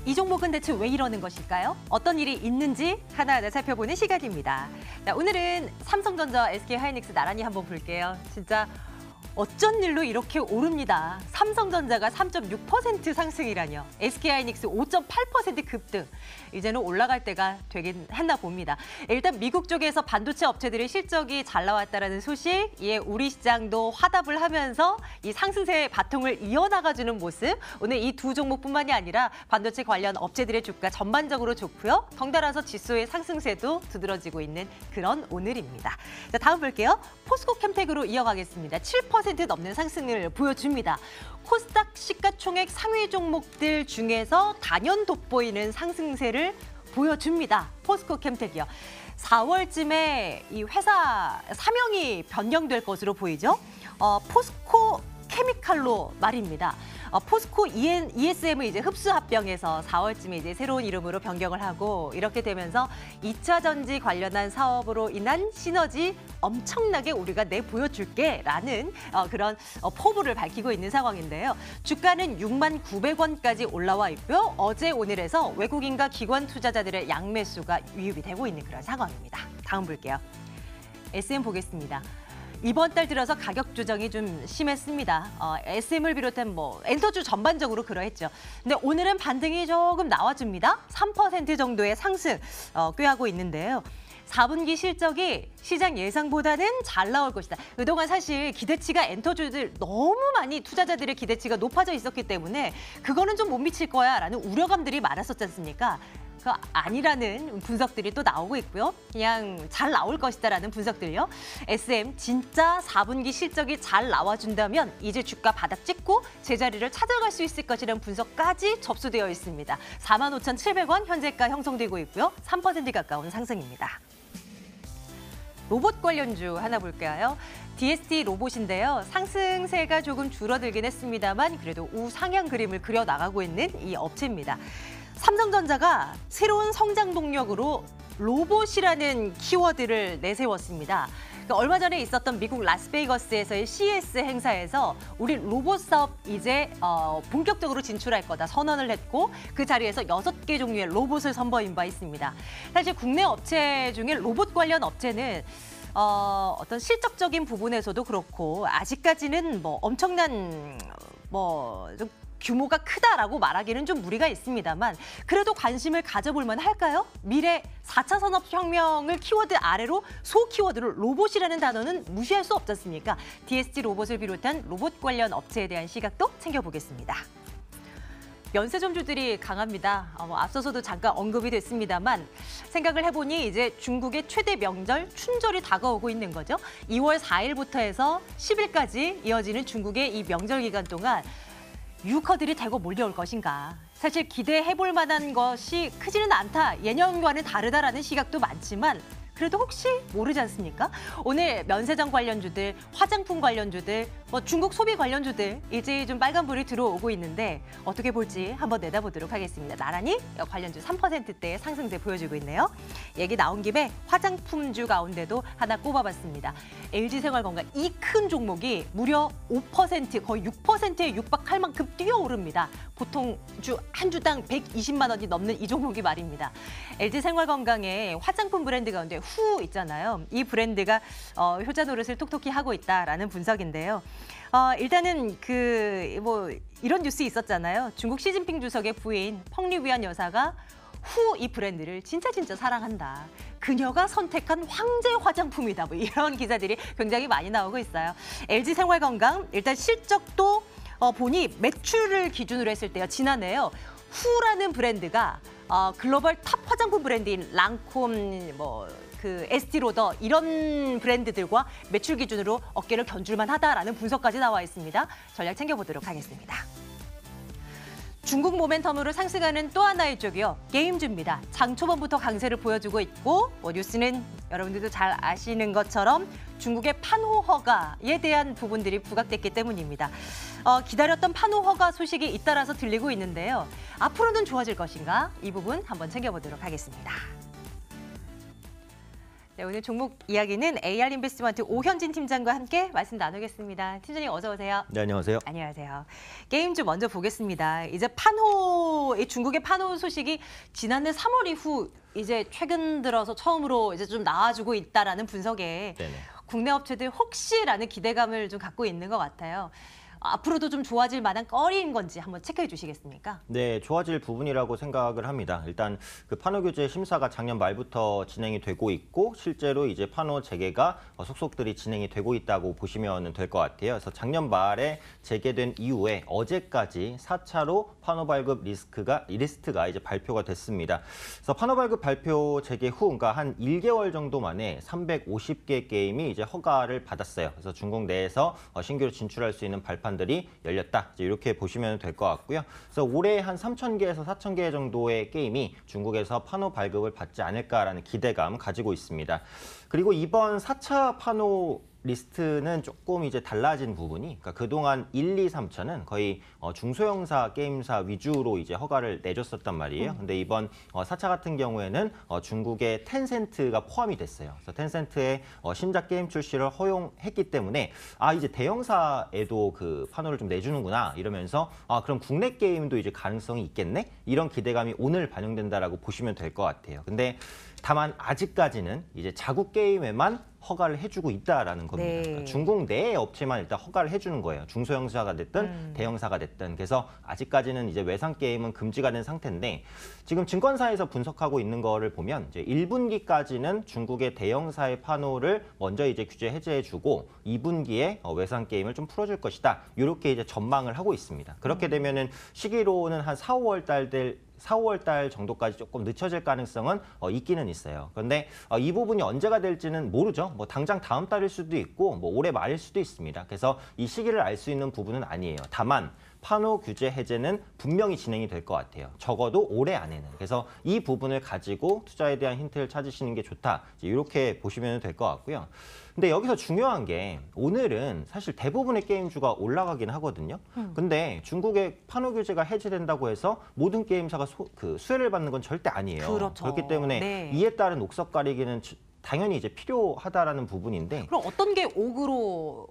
이 종목은 대체 왜 이러는 것일까요? 어떤 일이 있는지 하나하나 살펴보는 시간입니다. 자, 오늘은 삼성전자, SK하이닉스 나란히 한번 볼게요. 진짜 어쩐 일로 이렇게 오릅니다. 삼성전자가 3.6% 상승이라뇨. SK하이닉스 5.8% 급등. 이제는 올라갈 때가 되긴 했나 봅니다. 일단 미국 쪽에서 반도체 업체들의 실적이 잘 나왔다라는 소식, 이에 우리 시장도 화답을 하면서 이 상승세의 바통을 이어나가주는 모습. 오늘 이 두 종목뿐만이 아니라 반도체 관련 업체들의 주가 전반적으로 좋고요. 덩달아서 지수의 상승세도 두드러지고 있는 그런 오늘입니다. 자, 다음 볼게요. 포스코캠텍으로 이어가겠습니다. 7% 넘는 상승을 보여줍니다. 코스닥 시가총액 상위 종목들 중에서 단연 돋보이는 상승세를 보여줍니다. 포스코캠텍이요. 4월쯤에 이 회사 사명이 변경될 것으로 보이죠. 포스코 케미칼로 말입니다. 포스코 ESM을 이제 흡수 합병해서 4월쯤에 이제 새로운 이름으로 변경을 하고 이렇게 되면서 2차 전지 관련한 사업으로 인한 시너지 엄청나게 우리가 내보여줄게라는 그런 포부를 밝히고 있는 상황인데요. 주가는 69,900원까지 올라와 있고요. 어제 오늘에서 외국인과 기관 투자자들의 양매수가 유입이 되고 있는 그런 상황입니다. 다음 볼게요. SM 보겠습니다. 이번 달 들어서 가격 조정이 좀 심했습니다. SM을 비롯한 엔터주 전반적으로 그러했죠. 근데 오늘은 반등이 조금 나와줍니다. 3% 정도의 상승 꾀하고 있는데요. 4분기 실적이 시장 예상보다는 잘 나올 것이다. 그동안 사실 기대치가 엔터주들 너무 많이 투자자들의 기대치가 높아져 있었기 때문에 그거는 좀 못 미칠 거야라는 우려감들이 많았었지 않습니까? 아니라는 분석들이 또 나오고 있고요. 그냥 잘 나올 것이다라는 분석들요. SM 진짜 4분기 실적이 잘 나와준다면 이제 주가 바닥 찍고 제자리를 찾아갈 수 있을 것이라는 분석까지 접수되어 있습니다. 45,700원 현재가 형성되고 있고요. 3% 가까운 상승입니다. 로봇 관련주 하나 볼까요? DST 로봇인데요. 상승세가 조금 줄어들긴 했습니다만 그래도 우상향 그림을 그려나가고 있는 이 업체입니다. 삼성전자가 새로운 성장 동력으로 로봇이라는 키워드를 내세웠습니다. 얼마 전에 있었던 미국 라스베이거스에서의 CES 행사에서 우리 로봇 사업 이제 본격적으로 진출할 거다 선언을 했고 그 자리에서 6개 종류의 로봇을 선보인 바 있습니다. 사실 국내 업체 중에 로봇 관련 업체는 어떤 실적적인 부분에서도 그렇고 아직까지는 엄청난 좀 규모가 크다라고 말하기는 좀 무리가 있습니다만 그래도 관심을 가져볼 만할까요? 미래 4차 산업혁명을 키워드 아래로 소 키워드로 로봇이라는 단어는 무시할 수 없지 않습니까? DST 로봇을 비롯한 로봇 관련 업체에 대한 시각도 챙겨보겠습니다. 면세점주들이 강합니다. 앞서서도 잠깐 언급이 됐습니다만 생각을 해보니 이제 중국의 최대 명절 춘절이 다가오고 있는 거죠. 2월 4일부터 해서 10일까지 이어지는 중국의 이 명절 기간 동안 유커들이 대거 몰려올 것인가. 사실 기대해볼 만한 것이 크지는 않다. 예년과는 다르다라는 시각도 많지만 그래도 혹시 모르지 않습니까? 오늘 면세점 관련주들, 화장품 관련주들, 중국 소비 관련주들 이제 좀 빨간불이 들어오고 있는데 어떻게 볼지 한번 내다보도록 하겠습니다. 나란히 관련주 3%대의 상승세 보여주고 있네요. 얘기 나온 김에 화장품주 가운데도 하나 꼽아봤습니다. LG생활건강 이 큰 종목이 무려 5% 거의 6%에 육박할 만큼 뛰어오릅니다. 보통 한 주당 120만 원이 넘는 이 종목이 말입니다. LG생활건강의 화장품 브랜드 가운데 후 있잖아요. 이 브랜드가 효자 노릇을 톡톡히 하고 있다라는 분석인데요. 일단은 이런 뉴스 있었잖아요. 중국 시진핑 주석의 부인 펑리위안 여사가 후 이 브랜드를 진짜 사랑한다. 그녀가 선택한 황제 화장품이다. 이런 기사들이 굉장히 많이 나오고 있어요. LG생활건강 일단 실적도 보니 매출을 기준으로 했을 때요. 지난해요. 후라는 브랜드가 글로벌 탑 화장품 브랜드인 랑콤, 에스티로더 이런 브랜드들과 매출 기준으로 어깨를 견줄만 하다라는 분석까지 나와 있습니다. 전략 챙겨보도록 하겠습니다. 중국 모멘텀으로 상승하는 또 하나의 쪽이요. 게임주입니다. 장 초반부터 강세를 보여주고 있고 뉴스는 여러분들도 잘 아시는 것처럼 중국의 판호 허가에 대한 부분들이 부각됐기 때문입니다. 기다렸던 판호 허가 소식이 잇따라서 들리고 있는데요. 앞으로는 좋아질 것인가? 이 부분 한번 챙겨보도록 하겠습니다. 네, 오늘 종목 이야기는 AR 인베스트먼트 오현진 팀장과 함께 말씀 나누겠습니다. 팀장님 어서 오세요. 네, 안녕하세요. 안녕하세요. 게임주 먼저 보겠습니다. 이제 판호, 중국의 판호 소식이 지난해 3월 이후 이제 최근 들어서 처음으로 이제 좀 나와주고 있다라는 분석에 네네. 국내 업체들 혹시라는 기대감을 좀 갖고 있는 것 같아요. 앞으로도 좀 좋아질 만한 거리인 건지 한번 체크해 주시겠습니까? 네, 좋아질 부분이라고 생각을 합니다. 일단 그 판호 규제 심사가 작년 말부터 진행이 되고 있고 실제로 이제 판호 재개가 속속들이 진행이 되고 있다고 보시면 될 것 같아요. 그래서 작년 말에 재개된 이후에 어제까지 4차로 판호 발급 리스트가 이제 발표가 됐습니다. 그래서 판호 발급 발표 재개 후, 그러니까 한 1개월 정도 만에 350개 게임이 이제 허가를 받았어요. 그래서 중국 내에서 신규로 진출할 수 있는 발판들이 열렸다. 이렇게 보시면 될 것 같고요. 그래서 올해 한 3,000개에서 4,000개 정도의 게임이 중국에서 판호 발급을 받지 않을까라는 기대감 가지고 있습니다. 그리고 이번 4차 판호 리스트는 조금 이제 달라진 부분이, 그러니까 그동안 1, 2, 3차는 거의 중소형사 게임사 위주로 이제 허가를 내줬었단 말이에요. 근데 이번 4차 같은 경우에는 중국의 텐센트가 포함이 됐어요. 그래서 텐센트의 신작 게임 출시를 허용했기 때문에 이제 대형사에도 그 판호를 좀 내주는구나 이러면서 그럼 국내 게임도 이제 가능성이 있겠네? 이런 기대감이 오늘 반영된다라고 보시면 될 것 같아요. 근데 다만 아직까지는 이제 자국 게임에만 허가를 해주고 있다라는 겁니다. 네. 그러니까 중국 내의 업체만 일단 허가를 해주는 거예요. 중소형사가 됐든 대형사가 됐든. 그래서 아직까지는 이제 외상 게임은 금지가 된 상태인데 지금 증권사에서 분석하고 있는 거를 보면 이제 1분기까지는 중국의 대형사의 판호를 먼저 이제 규제 해제해주고 2분기에 외상 게임을 좀 풀어줄 것이다. 이렇게 이제 전망을 하고 있습니다. 그렇게 되면은 시기로는 한 4, 5월 달 정도까지 조금 늦춰질 가능성은 있기는 있어요. 그런데 이 부분이 언제가 될지는 모르죠. 뭐 당장 다음 달일 수도 있고 뭐 올해 말일 수도 있습니다. 그래서 이 시기를 알 수 있는 부분은 아니에요. 다만 판호 규제 해제는 분명히 진행이 될 것 같아요. 적어도 올해 안에는. 그래서 이 부분을 가지고 투자에 대한 힌트를 찾으시는 게 좋다. 이렇게 보시면 될 것 같고요. 근데 여기서 중요한 게 오늘은 사실 대부분의 게임주가 올라가긴 하거든요. 근데 중국의 판호 규제가 해제된다고 해서 모든 게임사가 수혜를 받는 건 절대 아니에요. 그렇죠. 그렇기 때문에 네. 이에 따른 옥석 가리기는 당연히 이제 필요하다라는 부분인데 그럼 어떤 게 옥으로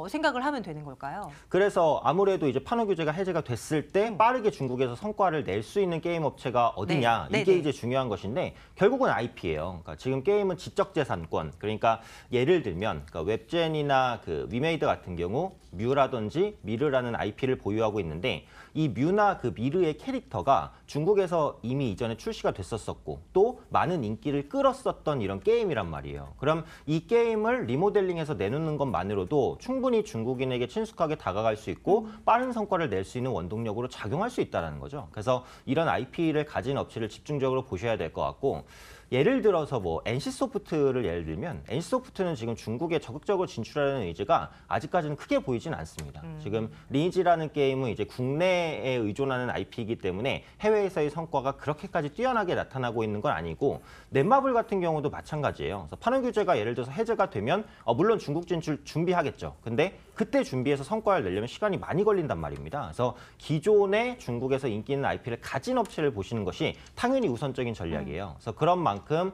생각을 하면 되는 걸까요? 그래서 아무래도 이제 판호 규제가 해제가 됐을 때 빠르게 중국에서 성과를 낼 수 있는 게임 업체가 어디냐 네. 이게 네네. 이제 중요한 것인데 결국은 IP예요. 그러니까 지금 게임은 지적재산권. 그러니까 예를 들면 그러니까 웹젠이나 그 위메이드 같은 경우 뮤라든지 미르라는 IP를 보유하고 있는데 이 뮤나 그 미르의 캐릭터가 중국에서 이미 이전에 출시가 됐었고 또 많은 인기를 끌었었던 이런 게임이란 말이에요. 그럼 이 게임을 리모델링해서 내놓는 것만으로도 충분히 중국인에게 친숙하게 다가갈 수 있고 빠른 성과를 낼 수 있는 원동력으로 작용할 수 있다는 거죠. 그래서 이런 IP를 가진 업체를 집중적으로 보셔야 될 것 같고 예를 들어서 뭐 NC소프트를 예를 들면 NC소프트는 지금 중국에 적극적으로 진출하려는 의지가 아직까지는 크게 보이진 않습니다. 지금 리니지라는 게임은 이제 국내에 의존하는 IP이기 때문에 해외에서의 성과가 그렇게까지 뛰어나게 나타나고 있는 건 아니고 넷마블 같은 경우도 마찬가지예요. 그래서 판호 규제가 예를 들어서 해제가 되면 물론 중국 진출 준비하겠죠. 근데 그때 준비해서 성과를 내려면 시간이 많이 걸린단 말입니다. 그래서 기존에 중국에서 인기 있는 IP를 가진 업체를 보시는 것이 당연히 우선적인 전략이에요. 그래서 그런 만큼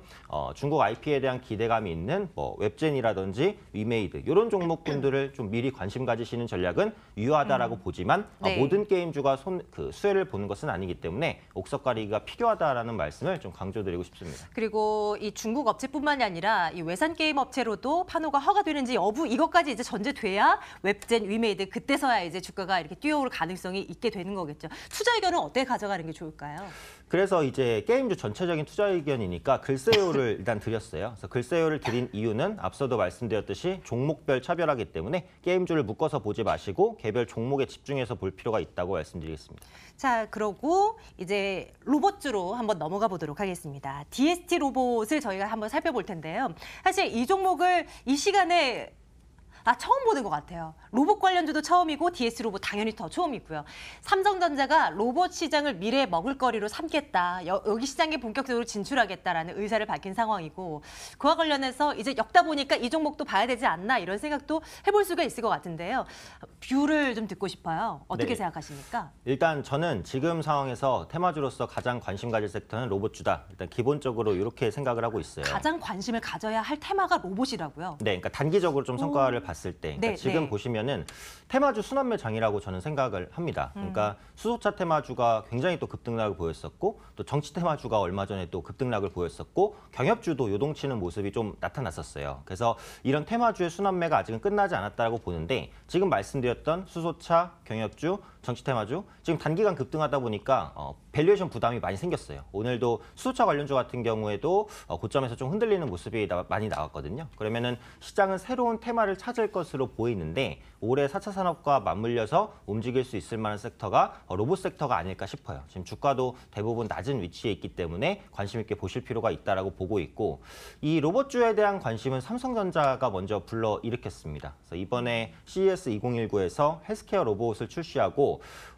중국 IP에 대한 기대감이 있는 뭐 웹젠이라든지 위메이드 이런 종목군들을 좀 미리 관심 가지시는 전략은 유효하다라고 보지만 네. 모든 게임주가 수혜를 보는 것은 아니기 때문에 옥석 가리기가 필요하다라는 말씀을 좀 강조드리고 싶습니다. 그리고 이 중국 업체뿐만이 아니라 이 외산 게임 업체로도 판호가 허가되는지 여부 이것까지 이제 전제돼야 웹젠, 위메이드 그때서야 이제 주가가 이렇게 뛰어오를 가능성이 있게 되는 거겠죠. 투자 의견은 어떻게 가져가는 게 좋을까요? 그래서 이제 게임주 전체적인 투자 의견이니까 글쎄요를 일단 드렸어요. 그래서 글쎄요를 드린 이유는 앞서도 말씀드렸듯이 종목별 차별하기 때문에 게임주를 묶어서 보지 마시고 개별 종목에 집중해서 볼 필요가 있다고 말씀드리겠습니다. 자, 그러고 이제 로봇주로 한번 넘어가 보도록 하겠습니다. DST 로봇을 저희가 한번 살펴볼 텐데요. 사실 이 종목을 이 시간에 처음 보는 것 같아요. 로봇 관련주도 처음이고 DS 로봇 당연히 더 처음이고요. 삼성전자가 로봇 시장을 미래의 먹을거리로 삼겠다. 여기 시장에 본격적으로 진출하겠다라는 의사를 밝힌 상황이고 그와 관련해서 이제 엮다 보니까 이 종목도 봐야 되지 않나 이런 생각도 해볼 수가 있을 것 같은데요. 뷰를 좀 듣고 싶어요. 어떻게 네. 생각하십니까? 일단 저는 지금 상황에서 테마주로서 가장 관심 가질 섹터는 로봇주다. 일단 기본적으로 이렇게 생각을 하고 있어요. 가장 관심을 가져야 할 테마가 로봇이라고요. 네, 그러니까 단기적으로 좀 성과를 봤을 때, 그러니까 네, 지금 네. 보시면은 테마주 순환매 장이라고 저는 생각을 합니다. 그러니까 수소차 테마주가 굉장히 또 급등락을 보였었고, 또 정치 테마주가 얼마 전에 또 급등락을 보였었고, 경협주도 요동치는 모습이 좀 나타났었어요. 그래서 이런 테마주의 순환매가 아직은 끝나지 않았다고 보는데, 지금 말씀드렸던 수소차, 경협주, 정치 테마주 지금 단기간 급등하다 보니까 밸류에이션 부담이 많이 생겼어요. 오늘도 수소차 관련주 같은 경우에도 고점에서 좀 흔들리는 모습이 많이 나왔거든요. 그러면은 시장은 새로운 테마를 찾을 것으로 보이는데 올해 4차 산업과 맞물려서 움직일 수 있을 만한 섹터가 로봇 섹터가 아닐까 싶어요. 지금 주가도 대부분 낮은 위치에 있기 때문에 관심 있게 보실 필요가 있다라고 보고 있고, 이 로봇주에 대한 관심은 삼성전자가 먼저 불러일으켰습니다. 그래서 이번에 CES 2019에서 헬스케어 로봇을 출시하고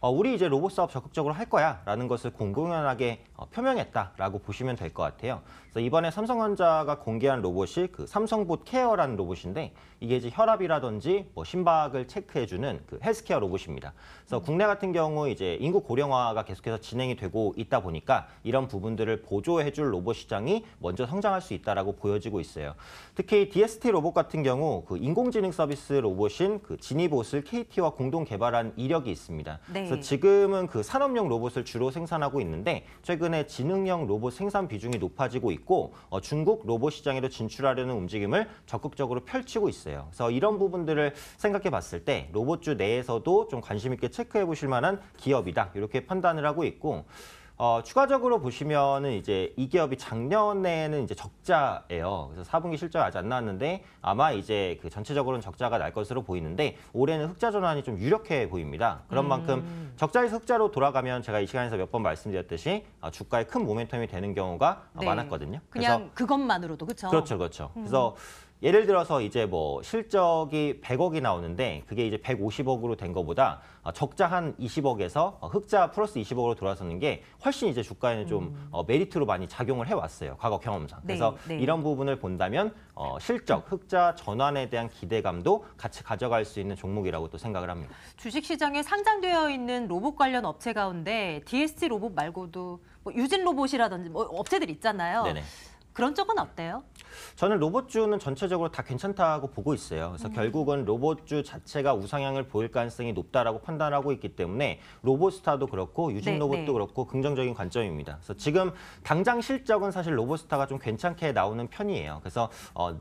우리 이제 로봇 사업 적극적으로 할 거야라는 것을 공공연하게 표명했다라고 보시면 될 것 같아요. 그래서 이번에 삼성전자가 공개한 로봇이 그 삼성봇 케어라는 로봇인데, 이게 이제 혈압이라든지 뭐 심박을 체크해주는 그 헬스케어 로봇입니다. 그래서 국내 같은 경우 이제 인구 고령화가 계속해서 진행이 되고 있다 보니까 이런 부분들을 보조해줄 로봇 시장이 먼저 성장할 수 있다라고 보여지고 있어요. 특히 DST 로봇 같은 경우 그 인공지능 서비스 로봇인 그 지니봇을 KT와 공동 개발한 이력이 있습니다. 네. 그래서 지금은 그 산업용 로봇을 주로 생산하고 있는데 최근에 지능형 로봇 생산 비중이 높아지고 있고 중국 로봇 시장에도 진출하려는 움직임을 적극적으로 펼치고 있어요. 그래서 이런 부분들을 생각해 봤을 때 로봇주 내에서도 좀 관심 있게 체크해 보실 만한 기업이다. 이렇게 판단을 하고 있고, 추가적으로 보시면은 이제 이 기업이 작년에는 이제 적자예요. 그래서 4분기 실적이 아직 안 나왔는데 아마 이제 그 전체적으로는 적자가 날 것으로 보이는데 올해는 흑자 전환이 좀 유력해 보입니다. 그런 만큼 적자에서 흑자로 돌아가면 제가 이 시간에서 몇 번 말씀드렸듯이 주가에 큰 모멘텀이 되는 경우가 네. 많았거든요. 그냥 그것만으로도 그렇죠. 그렇죠, 그렇죠. 그래서 예를 들어서 이제 뭐 실적이 100억이 나오는데 그게 이제 150억으로 된 것보다 적자 한 20억에서 흑자 플러스 20억으로 돌아서는 게 훨씬 이제 주가에는 좀 메리트로 많이 작용을 해왔어요. 과거 경험상. 네, 그래서 네. 이런 부분을 본다면 실적, 흑자 전환에 대한 기대감도 같이 가져갈 수 있는 종목이라고 또 생각을 합니다. 주식시장에 상장되어 있는 로봇 관련 업체 가운데 DST 로봇 말고도 뭐 유진 로봇이라든지 뭐 업체들 있잖아요. 네네. 그런 쪽은 어때요? 저는 로봇주는 전체적으로 다 괜찮다고 보고 있어요. 그래서 결국은 로봇주 자체가 우상향을 보일 가능성이 높다라고 판단하고 있기 때문에 로봇스타도 그렇고 유진 네, 로봇도 네. 그렇고 긍정적인 관점입니다. 그래서 지금 당장 실적은 사실 로봇스타가 좀 괜찮게 나오는 편이에요. 그래서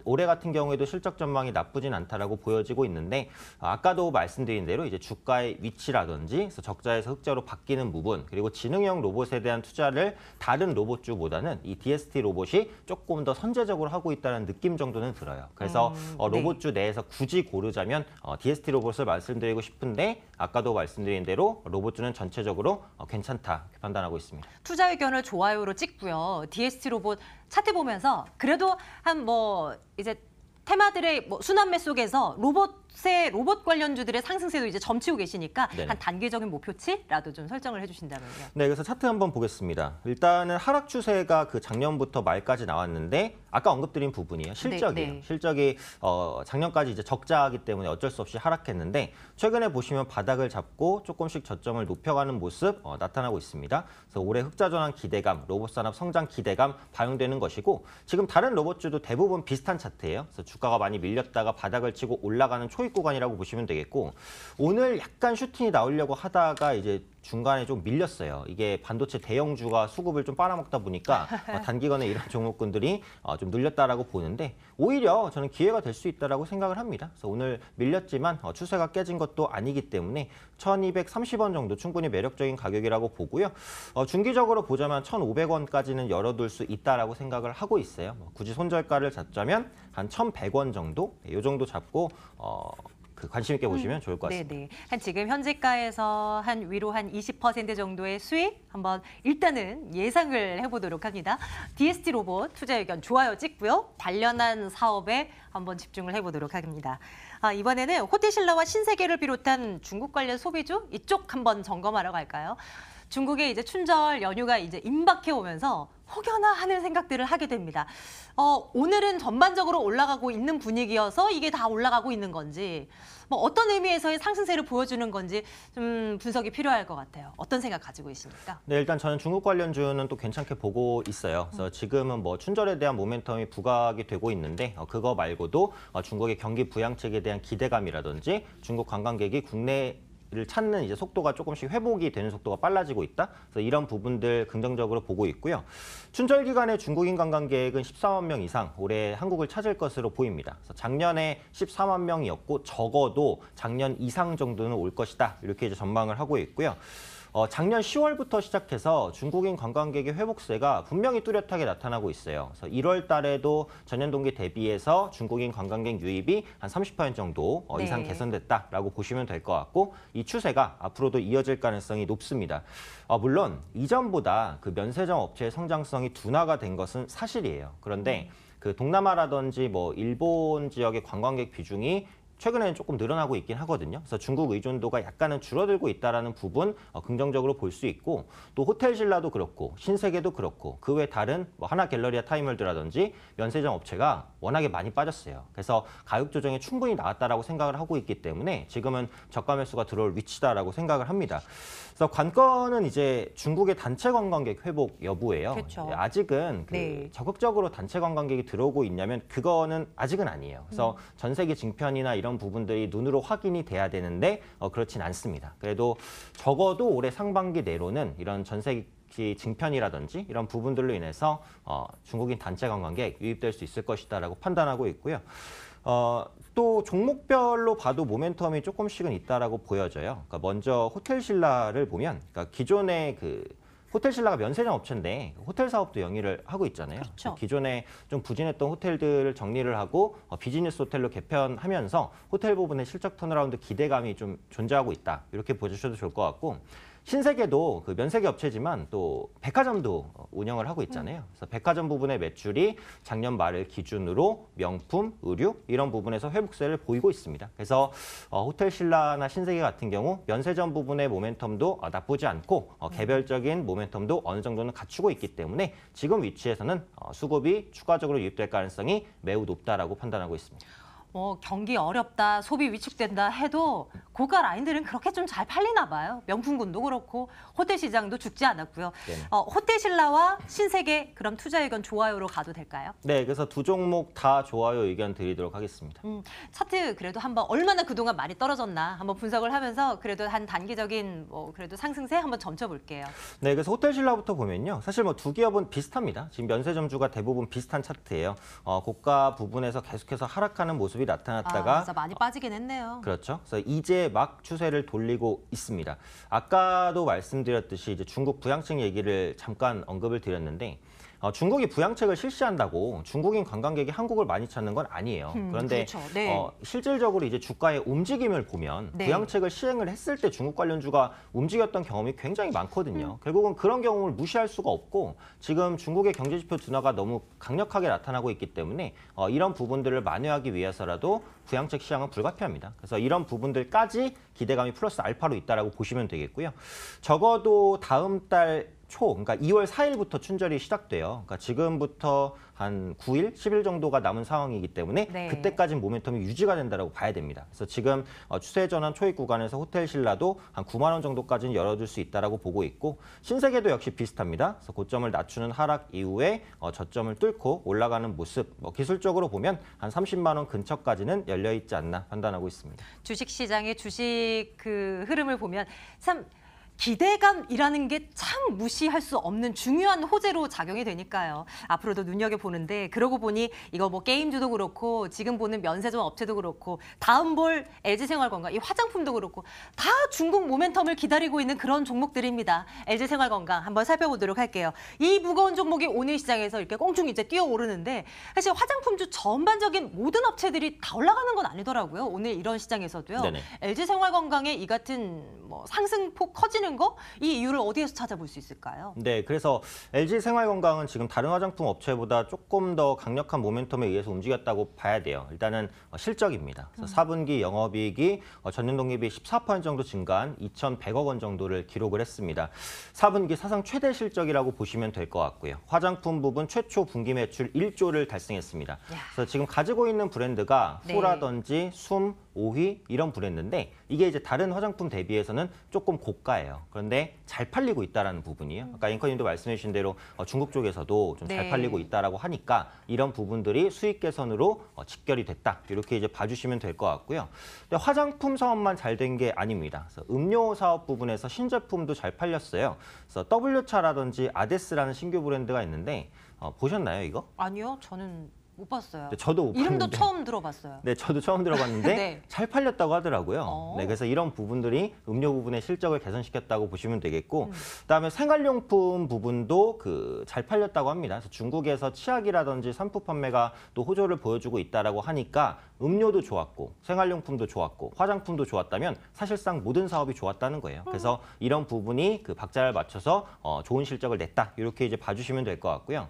올해 같은 경우에도 실적 전망이 나쁘진 않다라고 보여지고 있는데 아까도 말씀드린 대로 이제 주가의 위치라든지 그래서 적자에서 흑자로 바뀌는 부분, 그리고 지능형 로봇에 대한 투자를 다른 로봇주보다는 이 DST 로봇이 조금 더 선제적으로 하고 있다는 느낌 정도는 들어요. 그래서 네. 로봇주 내에서 굳이 고르자면 DST 로봇을 말씀드리고 싶은데 아까도 말씀드린 대로 로봇주는 전체적으로 괜찮다 이렇게 판단하고 있습니다. 투자 의견을 좋아요로 찍고요. DST 로봇 차트 보면서 그래도 한 뭐 이제 테마들의 뭐 순환매 속에서 로봇 관련주들의 상승세도 이제 점치고 계시니까 네네. 한 단기적인 목표치라도 좀 설정을 해주신다면요. 네, 그래서 차트 한번 보겠습니다. 일단은 하락 추세가 그 작년부터 말까지 나왔는데 아까 언급드린 부분이에요. 실적이에요. 네. 실적이 작년까지 이제 적자이기 때문에 어쩔 수 없이 하락했는데 최근에 보시면 바닥을 잡고 조금씩 저점을 높여가는 모습 나타나고 있습니다. 그래서 올해 흑자 전환 기대감, 로봇 산업 성장 기대감 반영되는 것이고 지금 다른 로봇주도 대부분 비슷한 차트예요. 그래서 주가가 많이 밀렸다가 바닥을 치고 올라가는 초입 구간이라고 보시면 되겠고 오늘 약간 슈팅이 나오려고 하다가 이제 중간에 좀 밀렸어요. 이게 반도체 대형주가 수급을 좀 빨아먹다 보니까 단기간에 이런 종목군들이 좀 늘렸다라고 보는데 오히려 저는 기회가 될 수 있다라고 생각을 합니다. 그래서 오늘 밀렸지만 추세가 깨진 것도 아니기 때문에 1230원 정도 충분히 매력적인 가격이라고 보고요. 중기적으로 보자면 1500원까지는 열어둘 수 있다라고 생각을 하고 있어요. 굳이 손절가를 잡자면 한 1100원 정도? 이 정도 잡고 관심 있게 보시면 좋을 것 같습니다. 네네. 한 지금 현재가에서 한 위로 한 20% 정도의 수익 한번 일단은 예상을 해보도록 합니다. DST 로봇 투자 의견 좋아요 찍고요. 관련한 사업에 한번 집중을 해보도록 합니다. 이번에는 호텔신라와 신세계를 비롯한 중국 관련 소비주 이쪽 한번 점검하러 갈까요? 중국의 이제 춘절 연휴가 이제 임박해 오면서 혹여나 하는 생각들을 하게 됩니다. 오늘은 전반적으로 올라가고 있는 분위기여서 이게 다 올라가고 있는 건지, 뭐 어떤 의미에서의 상승세를 보여주는 건지 좀 분석이 필요할 것 같아요. 어떤 생각 가지고 계십니까? 네, 일단 저는 중국 관련주는 또 괜찮게 보고 있어요. 그래서 지금은 뭐 춘절에 대한 모멘텀이 부각이 되고 있는데 그거 말고도 중국의 경기 부양책에 대한 기대감이라든지 중국 관광객이 국내 를 찾는 이제 속도가 조금씩 회복이 되는 속도가 빨라지고 있다. 그래서 이런 부분들 긍정적으로 보고 있고요. 춘절 기간에 중국인 관광객은 14만 명 이상 올해 한국을 찾을 것으로 보입니다. 그래서 작년에 14만 명이었고 적어도 작년 이상 정도는 올 것이다. 이렇게 이제 전망을 하고 있고요. 작년 10월부터 시작해서 중국인 관광객의 회복세가 분명히 뚜렷하게 나타나고 있어요. 그래서 1월 달에도 전년 동기 대비해서 중국인 관광객 유입이 한 30% 정도 이상 개선됐다라고 보시면 될 것 같고 이 추세가 앞으로도 이어질 가능성이 높습니다. 물론 이전보다 그 면세점 업체의 성장성이 둔화가 된 것은 사실이에요. 그런데 그 동남아라든지 뭐 일본 지역의 관광객 비중이 최근에는 조금 늘어나고 있긴 하거든요. 그래서 중국 의존도가 약간은 줄어들고 있다는 부분 긍정적으로 볼 수 있고 또 호텔 신라도 그렇고 신세계도 그렇고 그 외 다른 뭐 하나 갤러리아 타임월드라든지 면세점 업체가 워낙에 많이 빠졌어요. 그래서 가격 조정에 충분히 나왔다라고 생각을 하고 있기 때문에 지금은 저가 매수가 들어올 위치다라고 생각을 합니다. 그래서 관건은 이제 중국의 단체 관광객 회복 여부예요. 그렇죠. 아직은 적극적으로 단체 관광객이 들어오고 있냐면 그거는 아직은 아니에요. 그래서 전 세계 증편이나 이런 부분들이 눈으로 확인이 돼야 되는데 그렇진 않습니다. 그래도 적어도 올해 상반기 내로는 이런 전 세계 증편이라든지 이런 부분들로 인해서 중국인 단체 관광객 유입될 수 있을 것이다라고 판단하고 있고요. 또 종목별로 봐도 모멘텀이 조금씩은 있다라고 보여져요. 그러니까 먼저 호텔 신라를 보면 그러니까 기존의 그 호텔 신라가 면세점 업체인데 호텔 사업도 영위를 하고 있잖아요. 그렇죠. 기존에 좀 부진했던 호텔들을 정리를 하고 비즈니스 호텔로 개편하면서 호텔 부분의 실적 턴어라운드 기대감이 좀 존재하고 있다. 이렇게 보셔도 좋을 것 같고 신세계도 그 면세계 업체지만 또 백화점도 운영을 하고 있잖아요. 그래서 백화점 부분의 매출이 작년 말을 기준으로 명품, 의류 이런 부분에서 회복세를 보이고 있습니다. 그래서 호텔 신라나 신세계 같은 경우 면세점 부분의 모멘텀도 나쁘지 않고 개별적인 모멘텀도 어느 정도는 갖추고 있기 때문에 지금 위치에서는 수급이 추가적으로 유입될 가능성이 매우 높다라고 판단하고 있습니다. 경기 어렵다, 소비 위축된다 해도 고가 라인들은 그렇게 좀 잘 팔리나 봐요. 명품군도 그렇고 호텔 시장도 죽지 않았고요. 호텔 신라와 신세계 그럼 투자 의견 좋아요로 가도 될까요? 네, 그래서 두 종목 다 좋아요 의견 드리도록 하겠습니다. 차트 그래도 한번 얼마나 그동안 많이 떨어졌나 한번 분석을 하면서 그래도 한 단기적인 그래도 상승세 한번 점쳐볼게요. 네, 그래서 호텔 신라부터 보면요. 사실 뭐 두 기업은 비슷합니다. 지금 면세점주가 대부분 비슷한 차트예요. 고가 부분에서 계속해서 하락하는 모습이 나타났다가 진짜 많이 빠지긴 했네요. 그렇죠. 그래서 이제 막 추세를 돌리고 있습니다. 아까도 말씀드렸듯이 이제 중국 부양책 얘기를 잠깐 언급을 드렸는데 중국이 부양책을 실시한다고 중국인 관광객이 한국을 많이 찾는 건 아니에요. 그런데 그렇죠. 실질적으로 이제 주가의 움직임을 보면 부양책을 시행을 했을 때 중국 관련주가 움직였던 경험이 굉장히 많거든요. 결국은 그런 경험을 무시할 수가 없고 지금 중국의 경제지표 둔화가 너무 강력하게 나타나고 있기 때문에 이런 부분들을 만회하기 위해서라도 부양책 시행은 불가피합니다. 그래서 이런 부분들까지 기대감이 플러스 알파로 있다라고 보시면 되겠고요. 적어도 다음 달 그러니까 2월 4일부터 춘절이 시작돼요. 그러니까 지금부터 한 9일, 10일 정도가 남은 상황이기 때문에 그때까지는 모멘텀이 유지가 된다고 봐야 됩니다. 그래서 지금 추세 전환 초입 구간에서 호텔 신라도 한 9만 원 정도까지는 열어줄 수 있다고 보고 있고 신세계도 역시 비슷합니다. 그래서 고점을 낮추는 하락 이후에 저점을 뚫고 올라가는 모습 기술적으로 보면 한 30만 원 근처까지는 열려 있지 않나 판단하고 있습니다. 주식시장의 주식 그 흐름을 보면 참 기대감이라는 게 참 무시할 수 없는 중요한 호재로 작용이 되니까요. 앞으로도 눈여겨보는데 그러고 보니 이거 뭐 게임주도 그렇고 지금 보는 면세점 업체도 그렇고 다음 볼 LG생활건강, 이 화장품도 그렇고 다 중국 모멘텀을 기다리고 있는 그런 종목들입니다. LG생활건강 한번 살펴보도록 할게요. 이 무거운 종목이 오늘 시장에서 이렇게 꽁충 이제 뛰어오르는데 사실 화장품주 전반적인 모든 업체들이 다 올라가는 건 아니더라고요. 오늘 이런 시장에서도요. LG생활건강의 이 같은 상승폭 커지는 빠지는 거? 이 이유를 어디에서 찾아볼 수 있을까요? 네, 그래서 LG 생활건강은 지금 다른 화장품 업체보다 조금 더 강력한 모멘텀에 의해서 움직였다고 봐야 돼요. 일단은 실적입니다. 그래서 4분기 영업이익이 전년 동기 비해 14% 정도 증가한 2,100억 원 정도를 기록을 했습니다. 4분기 사상 최대 실적이라고 보시면 될 것 같고요. 화장품 부분 최초 분기 매출 1조를 달성했습니다. 그래서 지금 가지고 있는 브랜드가 네. 후라든지 숨, 오휘 이런 브랜드인데 이게 이제 다른 화장품 대비해서는 조금 고가예요. 그런데 잘 팔리고 있다라는 부분이에요. 아까 앵커님도 말씀해 주신 대로 중국 쪽에서도 좀 잘 네. 팔리고 있다라고 하니까 이런 부분들이 수익 개선으로 직결이 됐다. 이렇게 이제 봐주시면 될 것 같고요. 근데 화장품 사업만 잘 된 게 아닙니다. 그래서 음료 사업 부분에서 신제품도 잘 팔렸어요. 그래서 W차라든지 아데스라는 신규 브랜드가 있는데 보셨나요, 이거? 아니요, 저는 못 봤어요. 네, 저도 못 이름도 봤는데. 처음 들어봤어요. 네, 저도 처음 들어봤는데 네. 잘 팔렸다고 하더라고요. 어. 네, 그래서 이런 부분들이 음료 부분의 실적을 개선시켰다고 보시면 되겠고, 그다음에 생활용품 부분도 잘 팔렸다고 합니다. 그래서 중국에서 치약이라든지 샴푸 판매가 또 호조를 보여주고 있다라고 하니까 음료도 좋았고, 생활용품도 좋았고, 화장품도 좋았다면 사실상 모든 사업이 좋았다는 거예요. 그래서 이런 부분이 그 박자를 맞춰서 좋은 실적을 냈다. 이렇게 이제 봐주시면 될 것 같고요.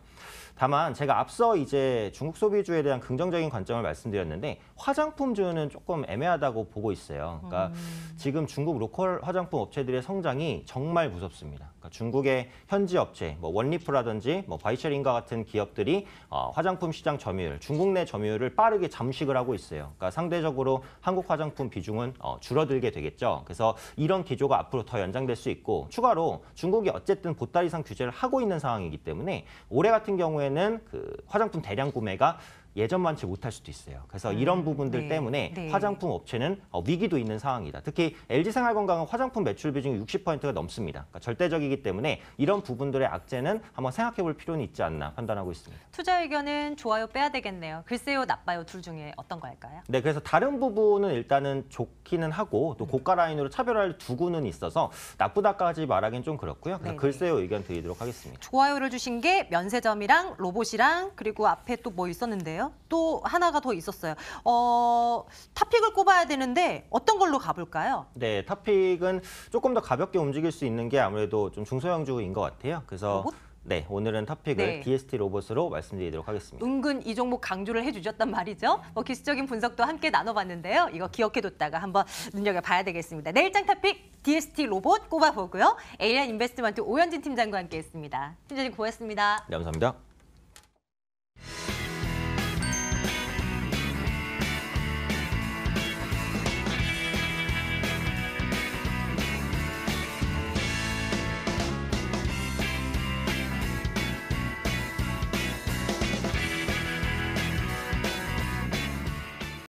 다만 제가 앞서 이제 중국 소비주에 대한 긍정적인 관점을 말씀드렸는데 화장품주는 조금 애매하다고 보고 있어요. 그러니까 지금 중국 로컬 화장품 업체들의 성장이 정말 무섭습니다. 그러니까 중국의 현지 업체, 뭐 원리프라든지 뭐 바이처링과 같은 기업들이 화장품 시장 점유율, 중국 내 점유율을 빠르게 잠식을 하고 있어요. 그러니까 상대적으로 한국 화장품 비중은 줄어들게 되겠죠. 그래서 이런 기조가 앞으로 더 연장될 수 있고 추가로 중국이 어쨌든 보따리상 규제를 하고 있는 상황이기 때문에 올해 같은 경우에는 그 화장품 대량 구매가 예전만치 못할 수도 있어요. 그래서 이런 부분들 네. 때문에 네. 화장품 업체는 위기도 있는 상황이다. 특히 LG생활건강은 화장품 매출 비중이 60%가 넘습니다. 그러니까 절대적이기 때문에 이런 부분들의 악재는 한번 생각해 볼 필요는 있지 않나 판단하고 있습니다. 투자 의견은 좋아요 빼야 되겠네요. 글쎄요, 나빠요 둘 중에 어떤 거 할까요? 네, 그래서 다른 부분은 일단은 좋기는 하고 또 고가 라인으로 차별화를 두고는 있어서 나쁘다까지 말하기는 좀 그렇고요. 그래서 네네. 글쎄요 의견 드리도록 하겠습니다. 좋아요를 주신 게 면세점이랑 로봇이랑 그리고 앞에 또 뭐 있었는데요. 또 하나가 더 있었어요. 탑픽을 꼽아야 되는데 어떤 걸로 가볼까요? 네, 탑픽은 조금 더 가볍게 움직일 수 있는 게 아무래도 좀 중소형주인 것 같아요. 그래서 로봇? 네, 오늘은 탑픽을 네. DST 로봇으로 말씀드리도록 하겠습니다. 은근 이 종목 강조를 해주셨단 말이죠. 기술적인 분석도 함께 나눠봤는데요. 이거 기억해뒀다가 한번 눈여겨봐야 되겠습니다. 내일장 탑픽 DST 로봇 꼽아보고요. 에일리안 인베스트먼트 오현진 팀장과 함께했습니다. 팀장님 고맙습니다. 네, 감사합니다.